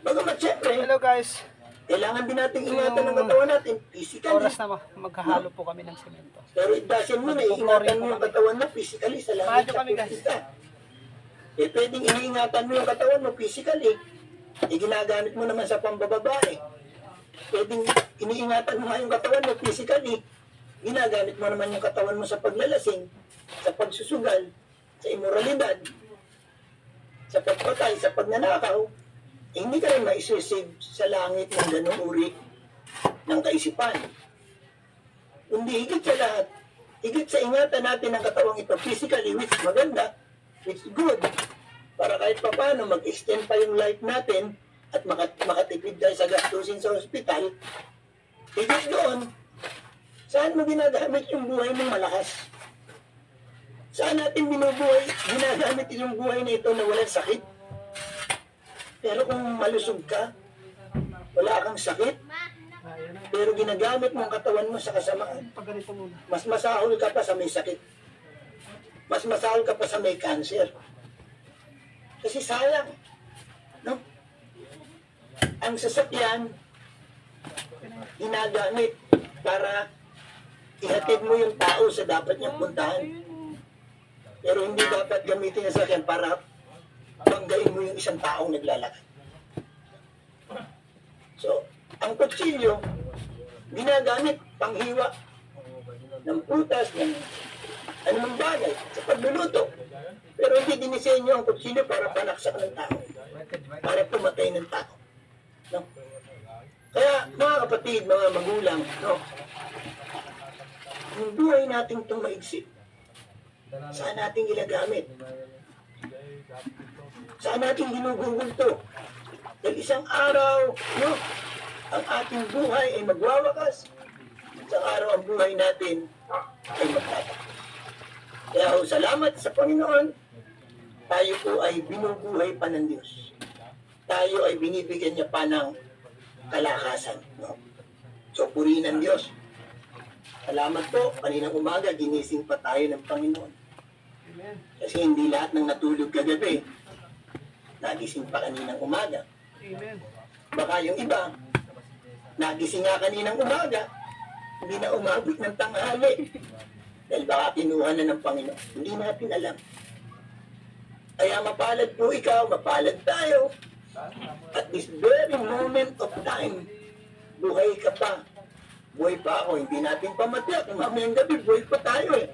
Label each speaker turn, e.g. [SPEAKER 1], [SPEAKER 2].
[SPEAKER 1] Bagamat syempre,
[SPEAKER 2] Hello guys,
[SPEAKER 1] kailangan din natin ingatan ng katawan natin physically.
[SPEAKER 2] oras na maghahalo po kami ng semento.
[SPEAKER 1] Pero it doesn't mean na ingatan mo yung katawan mo physically sa langit
[SPEAKER 2] Paano
[SPEAKER 1] na
[SPEAKER 2] kami, guys?
[SPEAKER 1] pupunta. Eh pwedeng iniingatan mo yung katawan mo physically, eh ginagamit mo naman sa pambababae. Pwedeng iniingatan mo nga yung katawan mo physically, ginagamit mo naman yung katawan mo sa paglalasing, sa pagsusugal, sa immoralidad, sa pagpatay, sa pagnanakaw. Eh, hindi ka rin maisisave sa langit ng ganung uri ng kaisipan. Kundi higit sa lahat, higit sa ingatan natin ang katawang ito physically, which maganda, which good, para kahit papano mag-extend pa yung life natin at makatipid tayo sa gastusin sa ospital, higit doon, saan mo ginagamit yung buhay mong malakas? Saan natin ginagamit yung buhay na ito na walang sakit? Pero kung malusog ka, wala kang sakit, pero ginagamit mo ang katawan mo sa kasamaan, mas masahol ka pa sa may sakit. Mas masahol ka pa sa may cancer. Kasi sayang, no? Ang sasakyan, ginagamit para ihatid mo yung tao sa dapat niyang puntahan. Pero hindi dapat gamitin ang sasakyan para banggain mo yung isang taong naglalakad. So, ang kutsilyo, ginagamit panghiwa ng putas, ng anumang bagay sa pagluluto. Pero hindi dinisenyo ang kutsilyo para panaksak ng tao, para pumatay ng tao. No? Kaya, mga kapatid, mga magulang, no? Yung buhay natin itong maigsi, saan natin ginagamit? Saan natin ginugugol to? Dahil isang araw, no, ang ating buhay ay magwawakas. Isang araw ang buhay natin ay magtatakbo. Kaya salamat sa Panginoon, tayo po ay binubuhay pa ng Diyos. Tayo ay binibigyan niya pa ng kalakasan. No? So, purihin ang Diyos. Salamat po, kaninang umaga, ginising pa tayo ng Panginoon. Kasi hindi lahat ng natulog kagabi, nagising pa kaninang umaga.
[SPEAKER 2] Amen.
[SPEAKER 1] Baka yung iba, nagising nga kaninang umaga, hindi na umabot ng tanghali. Dahil baka kinuha na ng Panginoon. Hindi natin alam. Kaya mapalad po ikaw, mapalad tayo. At this very moment of time, buhay ka pa. Buhay pa ako, hindi natin pamatya. Kung mamayang gabi, buhay pa tayo eh.